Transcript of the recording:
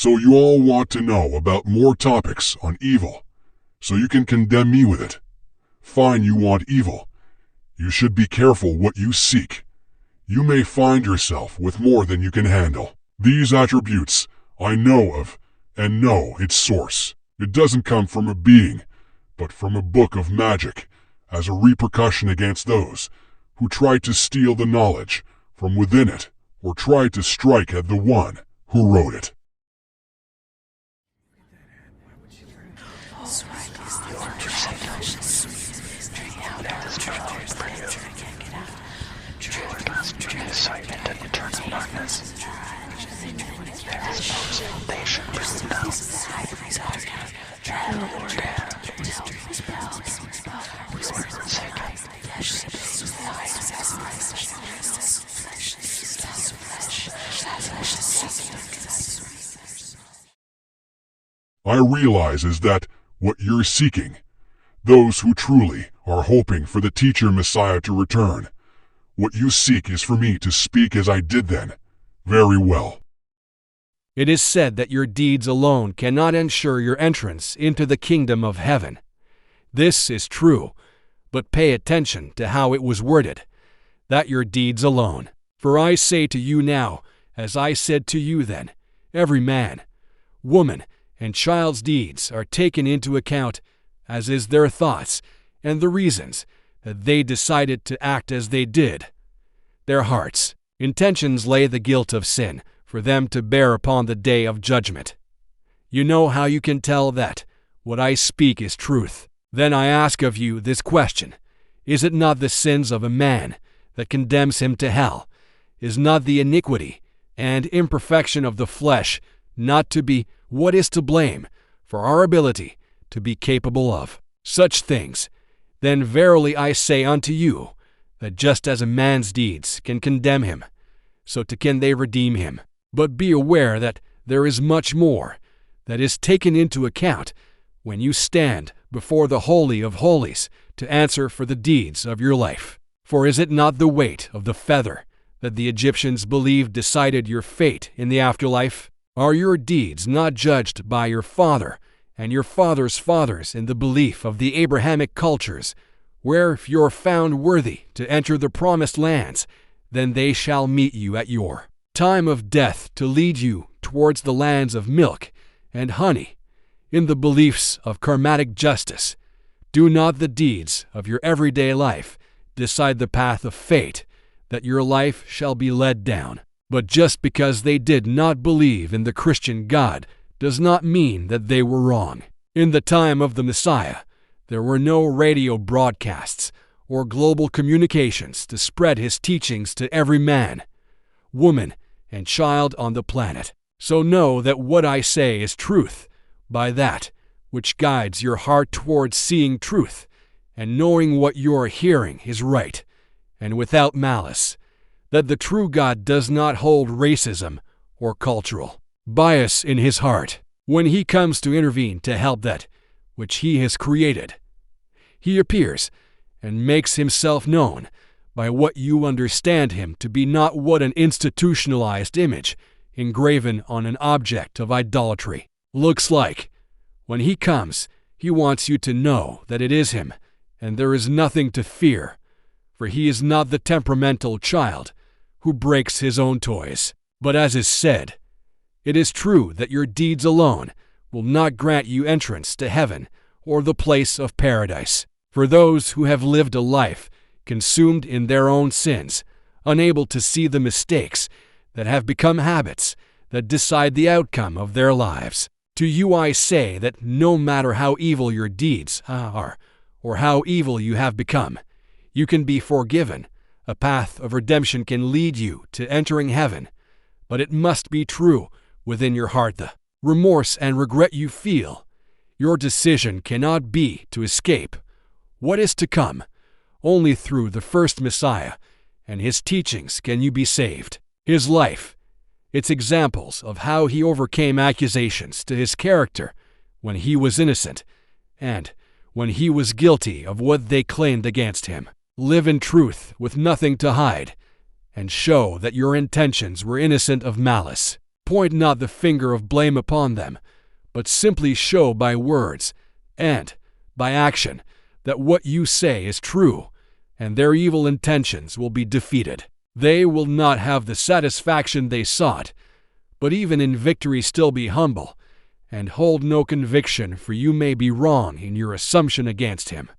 So you all want to know about more topics on evil, so you can condemn me with it. Fine, you want evil. You should be careful what you seek. You may find yourself with more than you can handle. These attributes I know of, and know its source. It doesn't come from a being, but from a book of magic, as a repercussion against those who try to steal the knowledge from within it, or try to strike at the one who wrote it. I realize is that what you're seeking, those who truly are hoping for the teacher Messiah to return, what you seek is for me to speak as I did then. Very well. It is said that your deeds alone cannot ensure your entrance into the kingdom of heaven. This is true, but pay attention to how it was worded, that your deeds alone. For I say to you now, as I said to you then, every man, woman, and child's deeds are taken into account, as is their thoughts, and the reasons that they decided to act as they did. Their hearts' intentions lay the guilt of sin for them to bear upon the day of judgment. You know how you can tell that what I speak is truth. Then I ask of you this question: is it not the sins of a man that condemns him to hell? Is not the iniquity and imperfection of the flesh not to be what is to blame for our ability to be capable of such things? Then verily I say unto you, that just as a man's deeds can condemn him, so can they redeem him. But be aware that there is much more that is taken into account when you stand before the Holy of Holies to answer for the deeds of your life. For is it not the weight of the feather that the Egyptians believed decided your fate in the afterlife? Are your deeds not judged by your father and your father's fathers in the belief of the Abrahamic cultures, where if you're found worthy to enter the promised lands, then they shall meet you at your time of death to lead you towards the lands of milk and honey, in the beliefs of karmatic justice? Do not the deeds of your everyday life decide the path of fate that your life shall be led down? But just because they did not believe in the Christian God does not mean that they were wrong. In the time of the Messiah, there were no radio broadcasts or global communications to spread his teachings to every man, woman, and child on the planet. So know that what I say is truth, by that which guides your heart towards seeing truth, and knowing what you are hearing is right, and without malice, that the true God does not hold racism or cultural bias in his heart. When he comes to intervene to help that which he has created, he appears and makes himself known by what you understand him to be, not what an institutionalized image engraven on an object of idolatry looks like. When he comes, he wants you to know that it is him, and there is nothing to fear, for he is not the temperamental child who breaks his own toys. But as is said, it is true that your deeds alone will not grant you entrance to heaven or the place of paradise. For those who have lived a life consumed in their own sins, unable to see the mistakes that have become habits that decide the outcome of their lives, to you I say that no matter how evil your deeds are, or how evil you have become, you can be forgiven. A path of redemption can lead you to entering heaven, but it must be true within your heart. The remorse and regret you feel, your decision cannot be to escape what is to come. Only through the first Messiah and his teachings can you be saved. His life, its examples of how he overcame accusations to his character when he was innocent and when he was guilty of what they claimed against him. Live in truth with nothing to hide, and show that your intentions were innocent of malice. point not the finger of blame upon them, but simply show by words and by action that what you say is true, and their evil intentions will be defeated. They will not have the satisfaction they sought, but even in victory still be humble, and hold no conviction, for you may be wrong in your assumption against him.